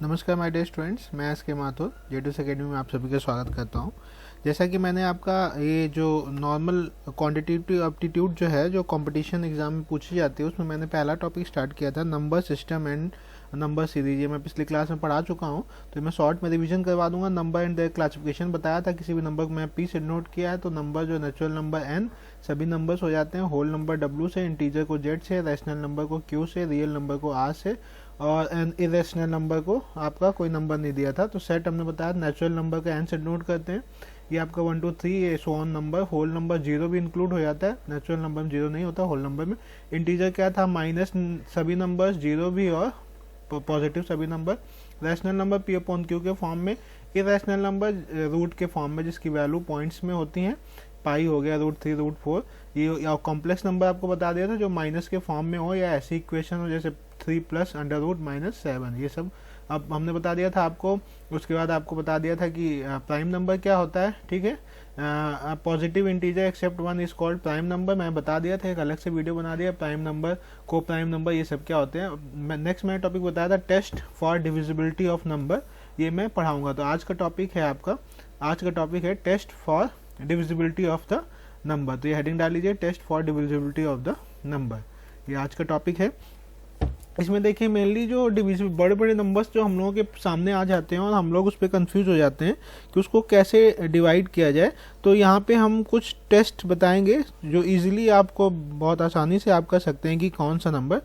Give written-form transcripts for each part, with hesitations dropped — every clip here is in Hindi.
नमस्कार माय डियर स्टूडेंट्स, मैं एस के माथुर जेडूस एकेडमी में आप सभी का स्वागत करता हूं। जैसा कि मैंने आपका ये जो नॉर्मल क्वांटिटेटिव एप्टीट्यूड जो है, जो कंपटीशन एग्जाम में पूछी जाती है, उसमें मैंने पहला टॉपिक स्टार्ट किया था number system and number series. ये मैं पिछली क्लास में पढ़ा चुका हूँ, तो मैं शॉर्ट में रिवीजन करवा दूंगा। नंबर एंड देयर क्लासिफिकेशन बताया था, किसी भी नंबर को मैं पी से नोट किया है तो नंबर जो नेचुरल नंबर एन, सभी नंबर्स हो जाते हैं। होल नंबर डब्ल्यू से, इंटीजर को जेड से, रैशनल नंबर को क्यू से, रियल नंबर को आर से, और एन इरेशनल नंबर को आपका कोई नंबर नहीं दिया था। तो सेट हमने बताया नेचुरल नंबर का एन से नोट करते हैं। ये आपका 1 2 3 ये so on number. Whole number zero भी इंक्लूड हो जाता है, नेचुरल नंबर में जीरो नहीं होता, होल नंबर में। इंटीजर क्या था? माइनस सभी नंबर, जीरो भी और पॉजिटिव सभी number. Rational number P upon Q के फॉर्म में। इरेशनल नंबर रूट के फॉर्म में, जिसकी वैल्यू पॉइंट्स में होती हैं। पाई हो गया, √3 √4। ये कॉम्प्लेक्स नंबर आपको बता दिया था जो माइनस के फॉर्म में हो, या ऐसी इक्वेशन हो जैसे 3 + √-7। ये सब अब हमने बता दिया था आपको। उसके बाद आपको बता दिया था कि प्राइम नंबर क्या होता है। ठीक है, positive integer except 1 is called prime number. मैं बता दिया था, एक अलग से वीडियो बना दिया। प्राइम नंबर, को प्राइम नंबर, ये सब क्या होते हैं। नेक्स्ट मैंने टॉपिक बताया था test for divisibility of number, ये मैं पढ़ाऊंगा। तो आज का टॉपिक है आपका, आज का टॉपिक है test for divisibility of the number. तो ये हेडिंग डाल लीजिए, test for divisibility of the number, ये आज का टॉपिक है। इसमें देखिए मेनली जो डिविजिबल बड़े बड़े नंबर्स जो हम लोगों के सामने आ जाते हैं और हम लोग उस पर कंफ्यूज हो जाते हैं कि उसको कैसे डिवाइड किया जाए। तो यहाँ पे हम कुछ टेस्ट बताएंगे जो इजीली आपको बहुत आसानी से आप कर सकते हैं कि कौन सा नंबर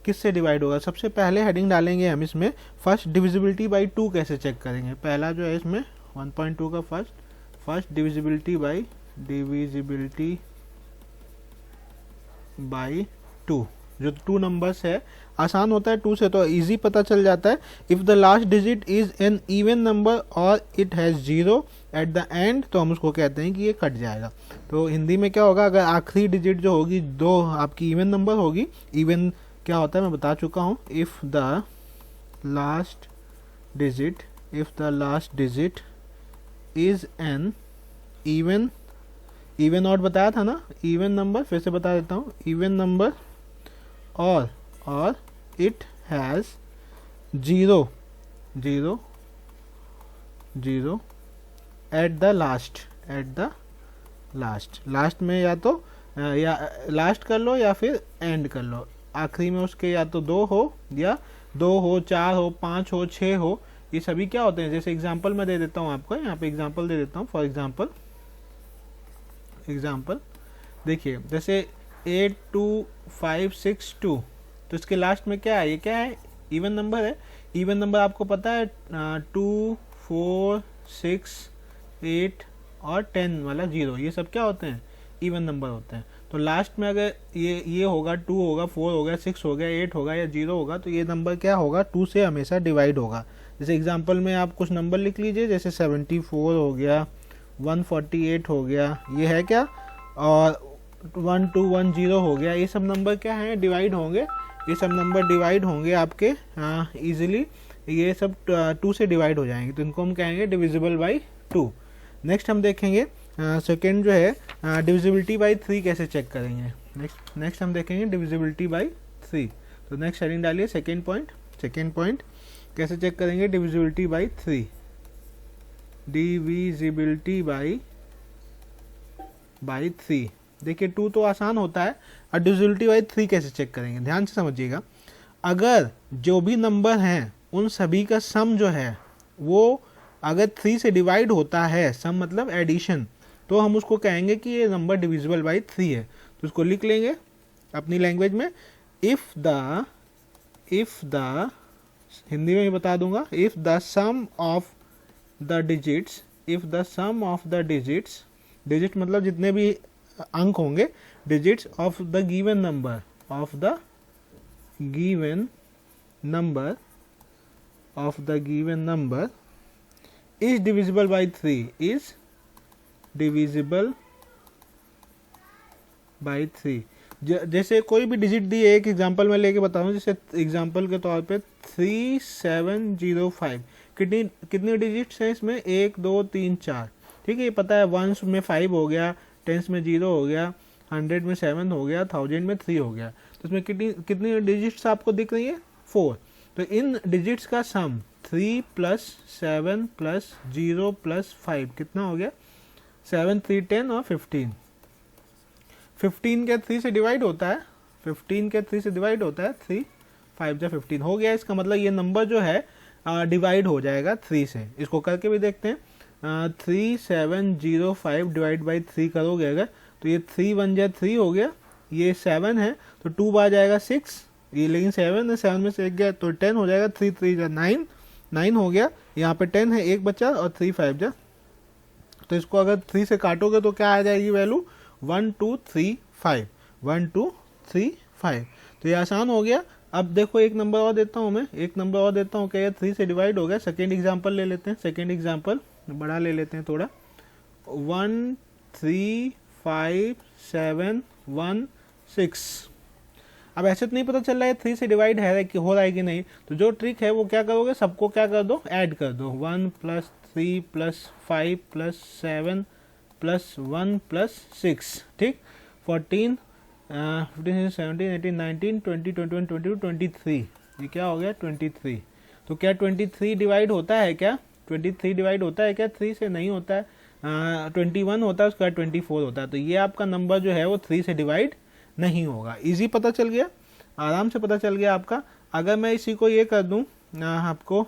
किससे डिवाइड होगा। सबसे पहले हेडिंग डालेंगे हम इसमें, फर्स्ट डिविजिबिलिटी बाई 2 कैसे चेक करेंगे। पहला जो है इसमें 1.2 का फर्स्ट डिविजिबिलिटी बाई 2। जो 2 नंबर्स है, आसान होता है 2 से, तो इजी पता चल जाता है। If the last digit is an even number और it has 0 at the end, तो हम उसको कहते हैं कि ये कट जाएगा। तो हिंदी में क्या होगा, अगर आखिरी डिजिट जो होगी 2 आपकी इवन नंबर होगी। इवन क्या होता है मैं बता चुका हूँ। If the last digit is an even odd बताया था ना, इवन नंबर, फिर से बता देता हूँ, इवन नंबर और it has 0 at the last में, या तो या लास्ट कर लो या फिर एंड कर लो। आखिरी में उसके या तो 2 हो, या 2 हो, 4 हो, 5 हो, 6 हो। ये सभी क्या होते हैं, जैसे एग्जांपल मैं दे देता हूँ आपको, यहाँ पे एग्जांपल दे देता हूँ। फॉर एग्जांपल देखिए, जैसे 8 2 5 6 2, तो इसके लास्ट में क्या है, ये क्या है, इवन नंबर है। इवन नंबर आपको पता है 2 4 6 8 और 10 वाला 0, ये सब क्या होते हैं, इवन नंबर होते हैं। तो लास्ट में अगर ये होगा, 2 होगा, 4 होगा, 6 हो गया, 8 होगा या 0 होगा, तो ये नंबर क्या होगा, 2 से हमेशा डिवाइड होगा। जैसे एग्जांपल में आप कुछ नंबर लिख लीजिए, जैसे 74 हो गया, 148 हो गया, ये है क्या, और 1210 हो गया। ये सब नंबर क्या है, डिवाइड होंगे। ये सब नंबर डिवाइड होंगे आपके इजीली, ये सब 2 से डिवाइड हो जाएंगे, तो इनको हम कहेंगे डिविजिबल बाई 2। नेक्स्ट हम देखेंगे सेकेंड जो है डिविजिबिलिटी बाई 3 कैसे चेक करेंगे। नेक्स्ट हम देखेंगे डिविजिबिलिटी बाई 3। तो नेक्स्ट हेडिंग डालिए, सेकेंड पॉइंट कैसे चेक करेंगे डिविजिबिलिटी बाई 3। डिविजिबिलिटी बाई 3, देखिए 2 तो आसान होता है, और डिविजिबिलिटी बाई 3 कैसे चेक करेंगे, ध्यान से समझिएगा। अगर जो भी नंबर हैं उन सभी का सम जो है वो अगर 3 से डिवाइड होता है, सम मतलब एडिशन, तो हम उसको कहेंगे कि ये नंबर डिविजिबल बाई 3 है। तो उसको लिख लेंगे अपनी लैंग्वेज में। इफ द हिंदी में भी बता दूंगा, if the sum of the digits, digit मतलब जितने भी अंक होंगे, digits of the given number is divisible by 3, is divisible by 3। जैसे कोई भी डिजिट दी, एक एग्जांपल मैं लेके बता रहा हूँ, जैसे एग्जांपल के तौर पे 3705, कितनी डिजिट्स हैं इसमें, 1 2 3 4। ठीक है, ये पता है, 1s में 5 हो गया, 10s में 0 हो गया, 100 में 7 हो गया, 1000 में 3 हो गया। तो इसमें कितनी डिजिट्स आपको दिख रही है, 4। तो इन डिजिट्स का सम 3 प्लस 7 प्लस 0 प्लस 5 कितना हो गया 7 3 10 और 15। 15 के 3 से डिवाइड होता है, 15 के 3 से डिवाइड होता है, 3 5 जा 15 हो गया। इसका मतलब ये नंबर जो है डिवाइड हो जाएगा 3 से। इसको करके भी देखते हैं। 3705 डिवाइड बाई 3 करोगे अगर तो ये 3 1 जा 3 हो गया, ये 7 है तो 2 बार जाएगा 6, ये लेकिन 7 है, 7 में से 1 गया तो 10 हो जाएगा, 3 3 जा 9, 9 हो गया। यहाँ पे 10 है, 1 बचा और 3 5 जा, तो इसको अगर 3 से काटोगे तो क्या आ जाएगी वैल्यू 1 2 3 5, 1 2 3 5। तो ये आसान हो गया। अब देखो एक नंबर और देता हूँ मैं, एक नंबर और देता हूँ, क्या ये 3 से डिवाइड हो गया। सेकेंड एग्जाम्पल ले लेते हैं, सेकेंड एग्जाम्पल बड़ा ले लेते हैं थोड़ा। 1 3 5 7 1 6। अब ऐसे तो नहीं पता चल रहा है 3 से डिवाइड है कि हो रहा है कि नहीं, तो जो ट्रिक है वो क्या करोगे, सबको क्या कर दो, ऐड कर दो। 1 plus 3 plus 5 plus 7 plus 1 plus 6, ठीक। 14 15 17 18 19 20 21 22 23, ये क्या हो गया 23। तो क्या 23 डिवाइड होता है क्या, 23 डिवाइड होता है क्या 3 से? नहीं होता है। 21 होता है, उसके बाद 24 होता है। तो ये आपका नंबर जो है वो 3 से डिवाइड नहीं होगा। इजी पता चल गया, आराम से पता चल गया आपका। अगर मैं इसी को ये कर दूं आपको,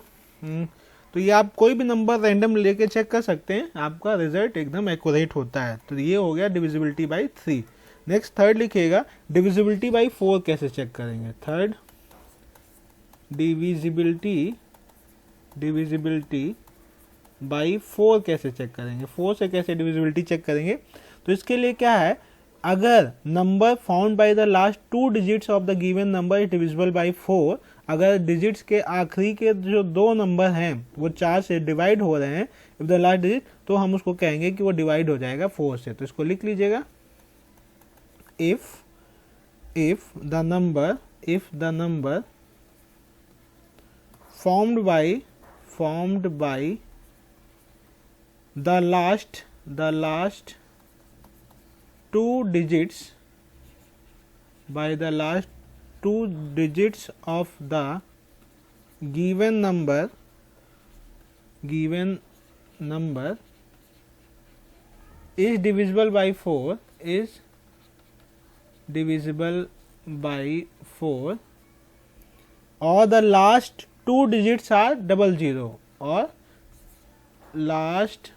तो ये आप कोई भी नंबर रैंडम लेके चेक कर सकते हैं, आपका रिजल्ट एकदम एक्यूरेट होता है। तो ये हो गया डिविजिबिलिटी बाई 3। नेक्स्ट थर्ड लिखिएगा, डिविजिबिलिटी बाई 4 कैसे चेक करेंगे। थर्ड डिविजिबिलिटी बाई 4 कैसे चेक करेंगे, 4 से कैसे डिविजिबिलिटी चेक करेंगे। तो इसके लिए क्या है, अगर number found by the last 2 digits of the given number is divisible by 4, अगर डिजिट्स के आखिरी के जो 2 नंबर हैं वो 4 से डिवाइड हो रहे हैं, इफ द लास्ट डिजिट, तो हम उसको कहेंगे कि वो डिवाइड हो जाएगा 4 से। तो इसको लिख लीजिएगा, if the number formed by the last 2 digits of the given number is divisible by 4, or the last 2 digits are 00, or last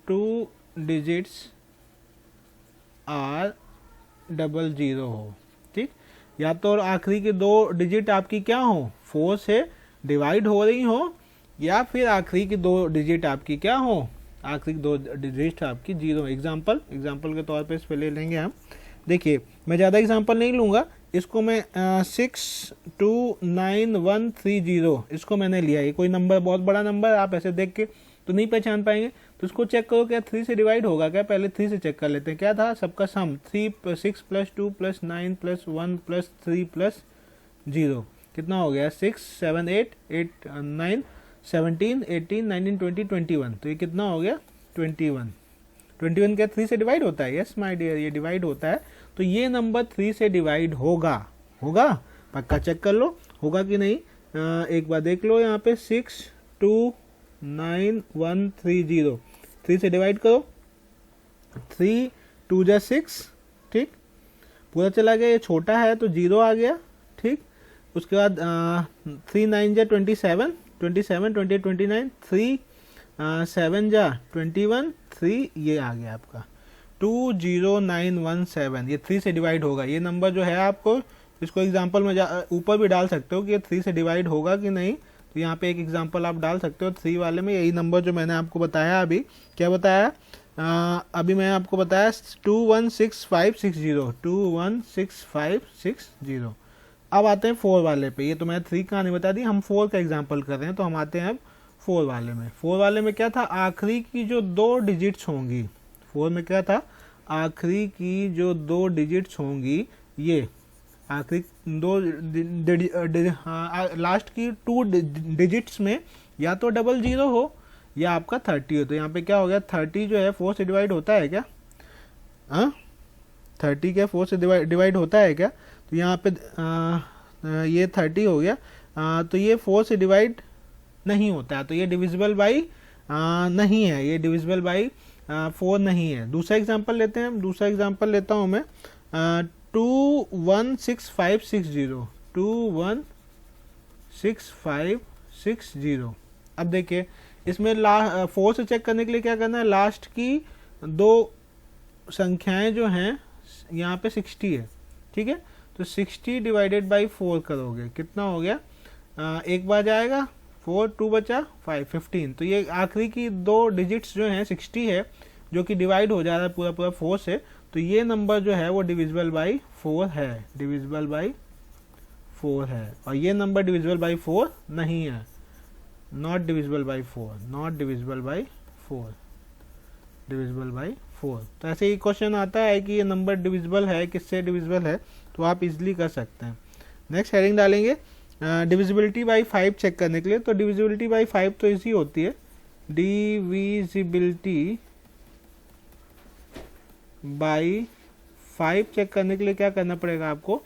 2 digits are 00 हो, ठीक। या तो आखिरी के 2 डिजिट आपकी क्या हो, 4 से डिवाइड हो रही हो, या फिर आखिरी की 2 डिजिट आपकी क्या हो, आखिरी 2 डिजिट आपकी 0। एग्जाम्पल के तौर पे इस पे ले लेंगे हम। देखिए मैं ज़्यादा एग्जांपल नहीं लूँगा, इसको मैं 629130 इसको मैंने लिया। ये कोई नंबर बहुत बड़ा नंबर, आप ऐसे देख के तो नहीं पहचान पाएंगे, तो इसको चेक करो क्या 3 से डिवाइड होगा क्या। पहले 3 से चेक कर लेते हैं, क्या था सबका सम 6 plus 2 plus 9 plus 1 plus 3 plus 0, कितना हो गया 6 7 8 8 9 17 18 19 20 21, तो ये कितना हो गया 21। 21 क्या 3 से डिवाइड होता है? यस माय डियर, ये डिवाइड होता है। तो ये नंबर 3 से डिवाइड होगा पक्का चेक कर लो होगा कि नहीं। एक बार देख लो यहाँ पे 629130, 3 से डिवाइड करो, 3 2 जा 6, ठीक, पूरा चला गया। ये छोटा है तो 0 आ गया, ठीक। उसके बाद 3 9 जा 27 27 28 29, 3 7 जा 21, 3 ये आ गया आपका 20917। ये 3 से डिवाइड होगा। ये नंबर जो है आपको, इसको एग्जांपल में ऊपर भी डाल सकते हो कि ये 3 से डिवाइड होगा कि नहीं। तो यहाँ पे एक एग्जांपल आप डाल सकते हो 3 वाले में। यही नंबर जो मैंने आपको बताया अभी, क्या बताया अभी मैं आपको बताया 216560, 216560। अब आते हैं 4 वाले पे। ये तो मैं 3 कहानी बता दी, हम 4 का एग्जाम्पल कर रहे हैं। तो हम आते हैं अब 4 वाले में। 4 वाले में क्या था, आखिरी की जो 2 डिजिट्स होंगी, 4 में क्या था, आखिरी की जो 2 डिजिट्स होंगी, ये आखिरी 2 लास्ट की 2 डिजिट्स में या तो 00 हो या आपका 30 हो। तो यहाँ पे क्या हो गया, 30 जो है 4 से डिवाइड होता है क्या, 30 क्या 4 से डिवाइड होता है क्या। तो यहाँ पे ये 30 हो गया, तो ये 4 से डिवाइड नहीं होता है, तो ये डिविजिबल बाई नहीं है, ये डिविजिबल बाई 4 नहीं है। दूसरा एग्जांपल लेते हैं, दूसरा एग्जांपल लेता हूँ मैं 216560, 216560। अब देखिए इसमें 4 से चेक करने के लिए क्या करना है, लास्ट की दो संख्याएं जो हैं यहाँ पे 60 है, ठीक है। तो 60 डिवाइडेड बाई 4 करोगे, कितना हो गया, एक बार जाएगा 4, 2 बचा 5, 15। तो ये आखिरी की दो डिजिट्स जो हैं 60 है, जो कि डिवाइड हो जा रहा है पूरा पूरा 4 से, तो ये नंबर जो है वो डिविजिबल बाई 4 है, डिविजिबल बाई 4 है। और ये नंबर डिविजिबल बाई 4 नहीं है, not divisible by 4, not divisible by 4, divisible by 4। तो ऐसे ही क्वेश्चन आता है कि ये नंबर डिविजिबल है, किससे डिविजिबल है, तो आप इजीली कर सकते हैं। नेक्स्ट हेडिंग डालेंगे डिविजिबिलिटी बाई 5 चेक करने के लिए। तो डिविजिबिलिटी बाई 5 तो इजी होती है, डिविजिबिलिटी बाई 5 चेक करने के लिए क्या करना पड़ेगा आपको,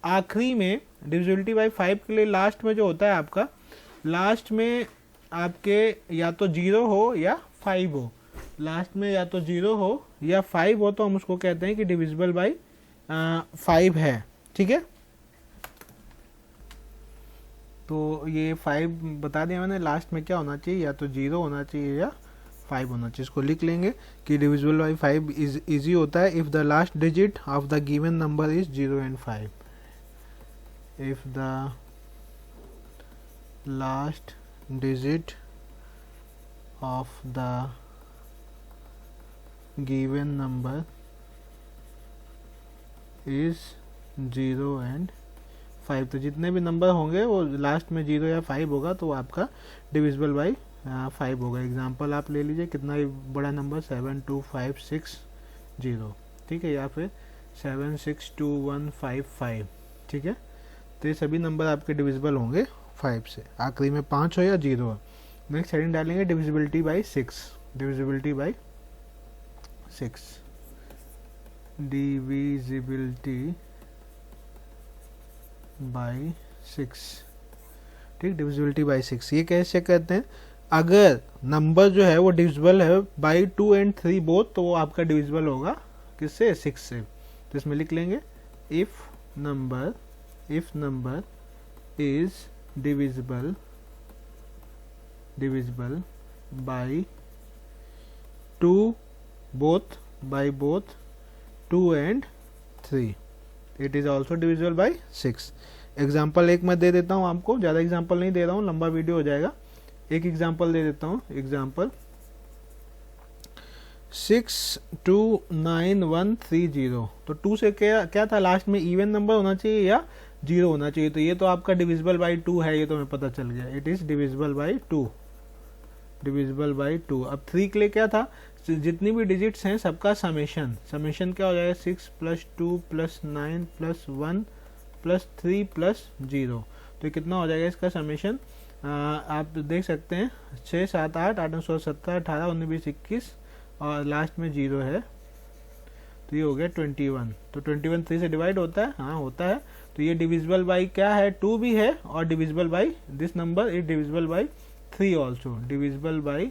आखिरी में डिविजिबिलिटी बाई 5 के लिए लास्ट में जो होता है आपका, लास्ट में आपके या तो 0 हो या 5 हो, लास्ट में या तो 0 हो या 5 हो, तो हम उसको कहते हैं कि डिविजिबल बाई 5 है, ठीक है। तो ये 5 बता दिया मैंने, लास्ट में क्या होना चाहिए, या तो 0 होना चाहिए या 5 होना चाहिए। इसको लिख लेंगे कि डिविजिबल बाई 5 इजी होता है if the last digit of the given number is 0 and 5, if the last digit of the given number is 0 and 5। तो जितने भी नंबर होंगे वो लास्ट में 0 या 5 होगा, तो आपका डिविजिबल बाई 5 होगा। एग्जांपल आप ले लीजिए, कितना ही बड़ा नंबर 72560, ठीक है, या फिर 762155, ठीक है। तो ये सभी नंबर आपके डिविजिबल होंगे 5 से, आखिरी में 5 हो या 0 हो। नेक्स्ट हेडिंग डालेंगे divisibility by 6, divisibility by 6, divisibility by 6, ठीक, डिविजिबिलिटी बाई 6। ये कैसे करते हैं, अगर नंबर जो है वो डिविजिबल है बाई 2 एंड 3 बोथ, तो वो आपका डिविजिबल होगा किससे, 6 से। तो इसमें लिख लेंगे if number is divisible by 2 both, by both 2 and 3, it is also divisible by 6। Example एक मैं दे देता हूँ आपको, ज़्यादा एग्जाम्पल नहीं दे रहा हूँ, लंबा वीडियो हो जाएगा। एक एग्जाम्पल दे देता हूँ, एग्जाम्पल 629130। तो 2 से क्या था, लास्ट में इवन नंबर होना चाहिए या 0 होना चाहिए, तो ये तो आपका डिविजिबल बाई 2 है, ये तो हमें पता चल गया, it is divisible by 2, divisible by 2। अब 3 के लिए क्या था, जितनी भी डिजिट्स हैं सबका समेशन क्या हो जाएगा, 6 + 2 + 9 + 1 + 3 + 0। तो कितना हो जाएगा इसका समेशन, आप देख सकते हैं 6 7 8 8 9 16 17 18 19 20 21 और लास्ट में 0 है, तो ये हो गया 21। तो 21 3 से डिवाइड होता है, हाँ होता है। तो ये डिविजिबल बाई क्या है, 2 भी है, और divisible by this number is divisible by 3 also, divisible by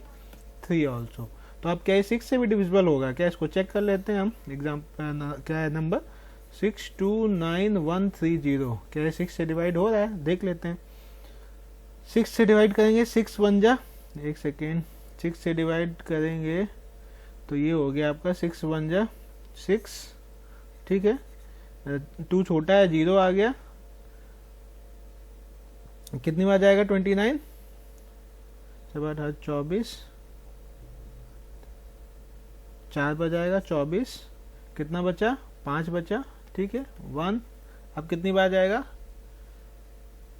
3 also. तो अब क्या है, 6 से भी डिविजिबल होगा क्या, इसको चेक कर लेते हैं हम। एग्जाम्पल क्या है नंबर 629130, क्या है 6 से डिवाइड हो रहा है, देख लेते हैं। 6 से डिवाइड करेंगे, 6 1 जा, एक सेकेंड, 6 से डिवाइड करेंगे तो ये हो गया आपका 6 1 जा 6, ठीक है। 2 छोटा है, 0 आ गया, कितनी बार जाएगा 29, 24, 4 बार जाएगा 24, कितना बचा 5 बचा, ठीक है 1। अब कितनी बार जाएगा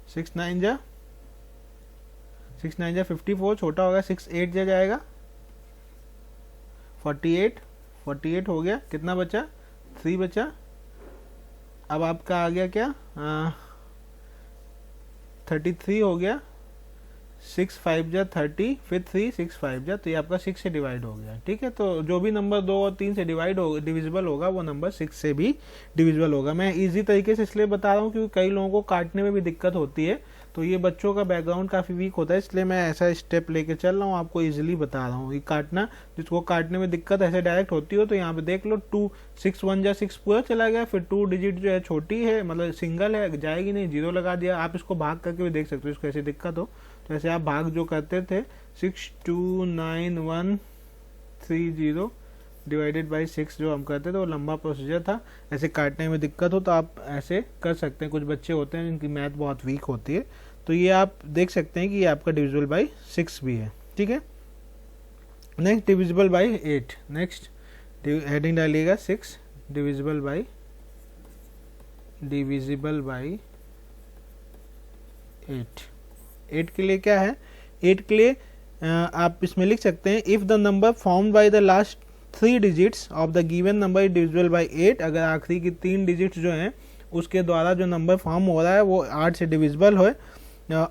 6 9 जा 54, छोटा होगा 6 8 जा जाएगा 48 हो गया, कितना बचा 3 बचा। अब आपका आ गया क्या 33 हो गया, 6 5 जा 30, फिर 3 6 5 जा, तो ये आपका 6 से डिवाइड हो गया, ठीक है। तो जो भी नंबर 2 और 3 से डिविजिबल होगा वो नंबर 6 से भी डिविजिबल होगा। मैं इजी तरीके से इसलिए बता रहा हूँ क्योंकि कई लोगों को काटने में भी दिक्कत होती है, तो ये बच्चों का बैकग्राउंड काफ़ी वीक होता है, इसलिए मैं ऐसा स्टेप लेके चल रहा हूँ, आपको इजीली बता रहा हूँ। ये काटना, जिसको काटने में दिक्कत ऐसे डायरेक्ट होती हो तो यहाँ पे देख लो 2 6 1 जा 6 पूरा चला गया, फिर 2 डिजिट जो है छोटी है, मतलब सिंगल है, जाएगी नहीं, 0 लगा दिया। आप इसको भाग करके भी देख सकते हो, इसको ऐसी दिक्कत हो तो ऐसे आप भाग जो करते थे 629130 डिवाइडेड बाई 6 जो हम करते थे वो लंबा प्रोसीजर था। ऐसे काटने में दिक्कत हो तो आप ऐसे कर सकते हैं। कुछ बच्चे होते हैं जिनकी मैथ बहुत वीक होती है, तो ये आप देख सकते हैं कि ये आपका डिविजिबल बाई 6 भी है। ठीक है, next divisible by 8। Next heading डालिएगा 6 डिविजिबल बाई 8। 8 के लिए क्या है, 8 के लिए आप इसमें लिख सकते हैं if the number formed by the last 3 digits of the given number is divisible by 8। अगर आखिरी की 3 डिजिट्स जो हैं उसके द्वारा जो नंबर फॉर्म हो रहा है वो 8 से डिविजिबल हो,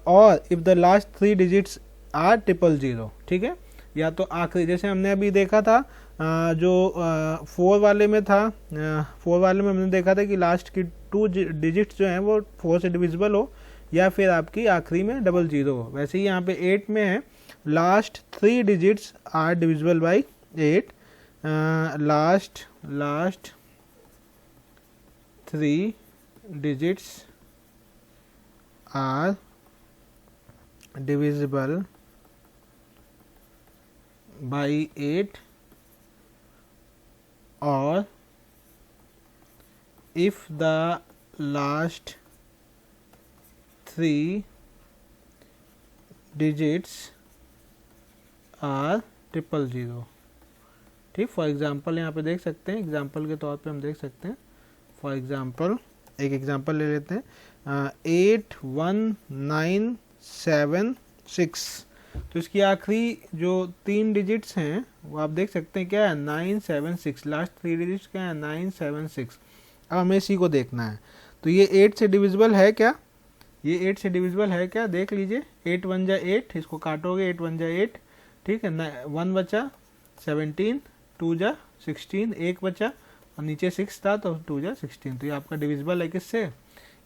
और if the last 3 digits are 000। ठीक है, या तो आखिरी, जैसे हमने अभी देखा था जो 4 वाले में था, 4 वाले में हमने देखा था कि लास्ट की 2 डिजिट्स जो हैं वो 4 से डिविजिबल हो, या फिर आपकी आखिरी में 00 हो। वैसे ही यहाँ पे 8 में है last 3 digits are divisible by 8। Last 3 digits are divisible by 8, और if the last 3 digits are 000। ठीक, फॉर एग्जाम्पल यहाँ पे देख सकते हैं, एग्जाम्पल के तौर पे हम देख सकते हैं। फॉर एग्जाम्पल एक एग्जाम्पल ले लेते हैं, 81976। तो इसकी आखिरी जो 3 डिजिट्स हैं वो आप देख सकते हैं क्या है, 976। लास्ट 3 डिजिट्स क्या है, 976। अब हमें इसी को देखना है, तो ये 8 से डिविजिबल है क्या, ये 8 से डिविजिबल है क्या, देख लीजिए। 8 1 जा 8, इसको काटोगे 8 1 जा 8। ठीक है, 1 बचा 17, 2 जा 16, 1 बचा और नीचे 6 था तो 2 जा 16। तो ये आपका डिविजिबल है किससे,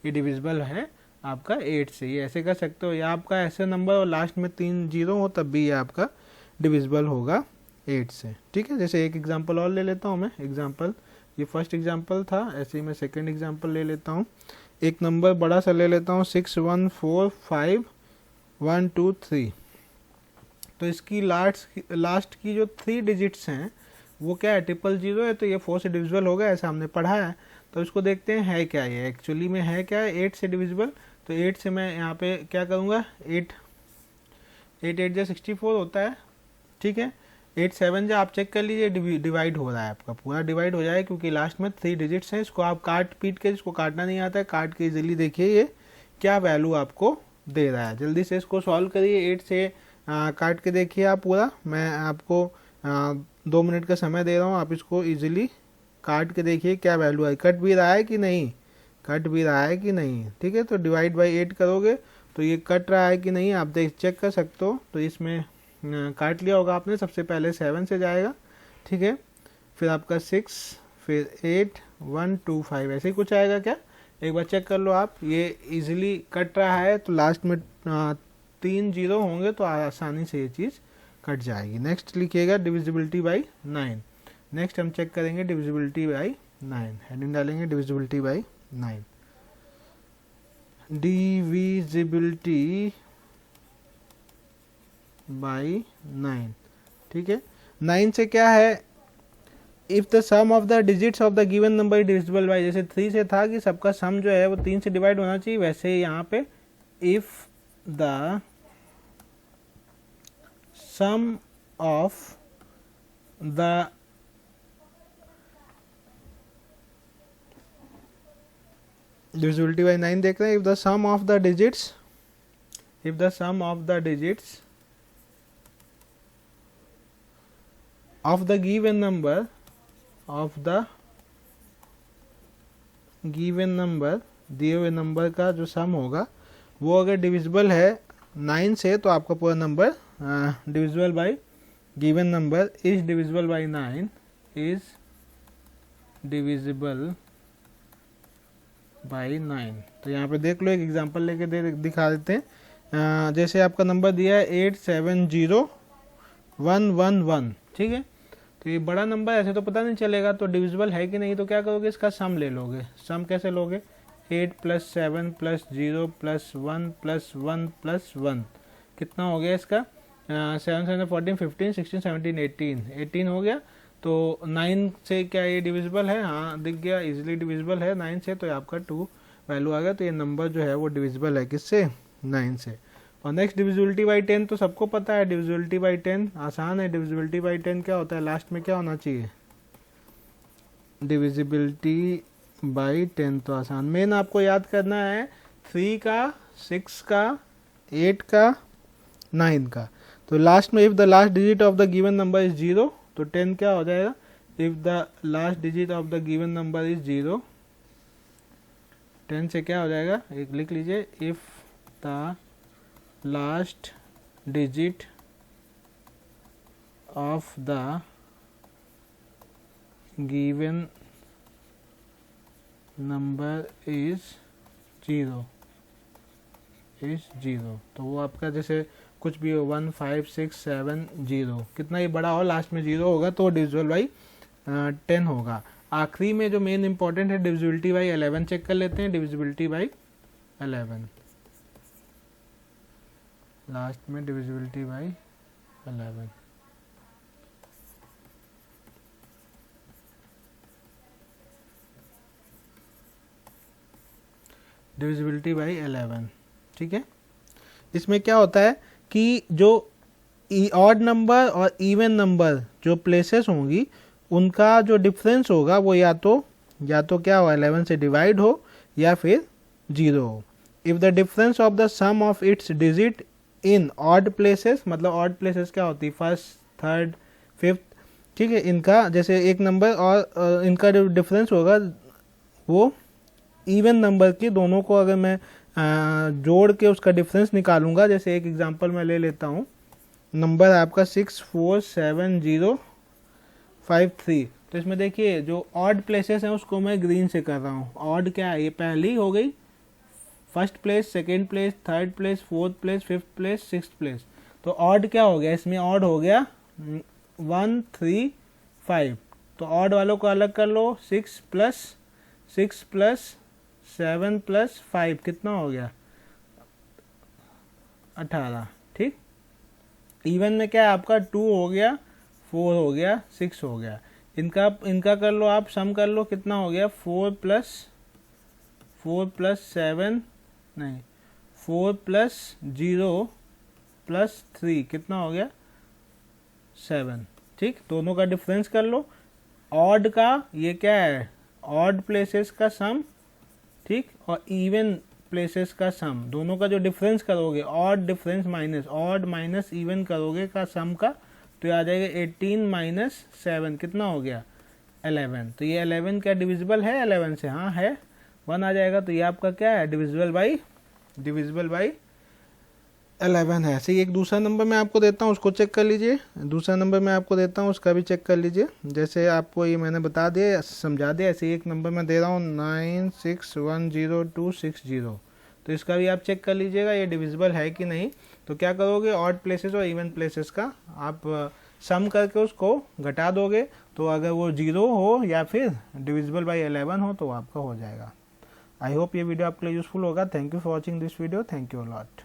ये डिविजिबल है आपका 8 से। ये ऐसे कर सकते हो, या आपका ऐसे नंबर और लास्ट में 3 0 हो तब भी ये आपका डिविजिबल होगा 8 से। ठीक है, जैसे एक एग्जांपल और ले लेता हूँ मैं। एग्जांपल, ये फर्स्ट एग्जांपल था, ऐसे ही मैं सेकंड एग्जांपल ले लेता हूँ। एक नंबर बड़ा सा ले लेता हूँ 614513। तो इसकी लास्ट की जो 3 डिजिट्स हैं वो क्या है, 000 है, तो ये 4 से डिविजिबल होगा, ऐसा हमने पढ़ा है। तो इसको देखते हैं है क्या, ये एक्चुअली में है क्या है, 8 से डिविजिबल। तो 8 से मैं यहाँ पे क्या करूँगा, 8 8 जा 64 होता है। ठीक है, 8 7 जा आप चेक कर लीजिए, डिवाइड हो रहा है, आपका पूरा डिवाइड हो जाएगा क्योंकि लास्ट में 3 डिजिट्स हैं। इसको आप काट पीट के, जिसको काटना नहीं आता है काट के इजीली देखिए ये क्या वैल्यू आपको दे रहा है। जल्दी से इसको सॉल्व करिए, 8 से काट के देखिए आप पूरा। मैं आपको 2 मिनट का समय दे रहा हूँ, आप इसको इजीली काट के देखिए क्या वैल्यू है, कट भी रहा है कि नहीं, कट भी रहा है कि नहीं। ठीक है, तो डिवाइड बाई 8 करोगे तो ये कट रहा है कि नहीं आप चेक कर सकते हो। तो इसमें काट लिया होगा आपने, सबसे पहले 7 से जाएगा। ठीक है, फिर आपका 6, फिर 8 1 2 5 ऐसे ही कुछ आएगा क्या, एक बार चेक कर लो आप। ये इजीली कट रहा है तो लास्ट में 3 0 होंगे तो आसानी से ये चीज़ कट जाएगी। नेक्स्ट लिखिएगा डिविजिबिलिटी बाई 9। नेक्स्ट हम चेक करेंगे डिविजिबिलिटी बाई 9, हेडिंग डालेंगे डिविजिबिलिटी बाई 9। Divisibility by 9। ठीक है, 9 से क्या है, if the sum of the digits of the given number divisible by, जैसे 3 से था कि सबका सम जो है वो 3 से डिवाइड होना चाहिए, वैसे यहाँ पे if the sum of the divisibility by 9 देख रहे हैं, if the sum of the digits, if the sum of the digits of the given number, of the given number, दिए हुए नंबर का जो सम होगा वो अगर डिविजिबल है 9 से, तो आपका पूरा number divisible by given number is divisible by 9, is divisible by 9। तो यहाँ पे देख लो, एक एग्जांपल लेके दिखा देते हैं। जैसे आपका नंबर दिया है 870111, ठीक है। तो ये बड़ा नंबर ऐसे तो पता नहीं चलेगा, तो डिविजिबल है कि नहीं, तो क्या करोगे, इसका सम ले लोगे। सम कैसे लोगे, 8 + 7 + 0 + 1 + 1 + 1 कितना हो गया इसका, 7 7 14 15 16 17 18 हो गया। तो 9 से क्या ये डिविजिबल है, हाँ दिख गया, इजीली डिविजिबल है 9 से, तो आपका 2 वैल्यू आ गया। तो ये नंबर जो है वो डिविजिबल है किससे, 9 से। और नेक्स्ट डिविजिबिलिटी बाई 10, तो सबको पता है डिविजिबिलिटी बाई 10 आसान है। डिविजिबिलिटी बाई 10 क्या होता है, लास्ट में क्या होना चाहिए, डिविजिबिलिटी बाई 10 तो आसान। मेन आपको याद करना है 3 का, 6 का, 8 का, 9 का। तो लास्ट में if the last digit of the given number is 0, तो 10 क्या हो जाएगा, if the last digit of the given number is 0, 10 से क्या हो जाएगा, एक लिख लीजिए, if the last digit of the given number is 0 तो वो आपका जैसे कुछ भी हो 1 5 6 7 0, कितना ही बड़ा हो लास्ट में 0 होगा तो डिविजिबल बाई 10 होगा। आखिरी में जो मेन इंपॉर्टेंट है डिविजिबिलिटी बाई 11 चेक कर लेते हैं। डिविजिबिलिटी बाई 11, लास्ट में डिविजिबिलिटी बाई 11, डिविजिबिलिटी बाई 11, ठीक है। इसमें क्या होता है कि जो ऑड नंबर और इवन नंबर जो प्लेसेस होंगी उनका जो डिफरेंस होगा वो या तो क्या हो 11 से डिवाइड हो या फिर 0 हो। If the difference of the sum of its digit in odd places, मतलब ऑड प्लेसेस क्या होती है, फर्स्ट, थर्ड, फिफ्थ, ठीक है। इनका जैसे एक नंबर और इनका जो डिफरेंस होगा वो इवन नंबर के दोनों को अगर मैं जोड़ के उसका डिफरेंस निकालूंगा, जैसे एक एग्जांपल मैं ले लेता हूँ, नंबर है आपका 647053। तो इसमें देखिए जो ऑड प्लेसेस हैं उसको मैं ग्रीन से कर रहा हूँ। ऑड क्या है, ये पहली हो गई, first place, second place, third place, fourth place, fifth place, sixth place. तो ऑड क्या हो गया, इसमें ऑड हो गया 1 3 5। तो ऑड वालों को अलग कर लो, 6 + 7 + 5 कितना हो गया, 18, ठीक। इवन में क्या है आपका 2 हो गया, 4 हो गया, 6 हो गया। इनका कर लो आप, सम कर लो, कितना हो गया, 4 + 7 नहीं 4 + 0 + 3 कितना हो गया, 7, ठीक। दोनों का डिफरेंस कर लो। ऑड का ये क्या है, ऑड प्लेसेस का सम, ठीक, और इवन प्लेसेस का सम, दोनों का जो डिफरेंस करोगे, odd difference minus odd minus even करोगे का सम का, तो ये आ जाएगा 18 - 7 कितना हो गया, 11। तो ये 11 क्या डिविजिबल है 11 से, हाँ है, 1 आ जाएगा। तो ये आपका क्या है, डिविजिबल बाई 11 है। ऐसे ही एक दूसरा नंबर मैं आपको देता हूँ, उसको चेक कर लीजिए। दूसरा नंबर मैं आपको देता हूँ, उसका भी चेक कर लीजिए। जैसे आपको ये मैंने बता दिया, समझा दिया, ऐसे ही एक नंबर मैं दे रहा हूँ 96102660। तो इसका भी आप चेक कर लीजिएगा ये डिविजिबल है कि नहीं। तो क्या करोगे, ऑड प्लेसेस और इवन प्लेसेस का आप सम करके उसको घटा दोगे, तो अगर वो 0 हो या फिर डिविजिबल बाई 11 हो तो आपका हो जाएगा। आई होप ये वीडियो आपके लिए यूजफुल होगा। Thank you for watching this video. Thank you a lot.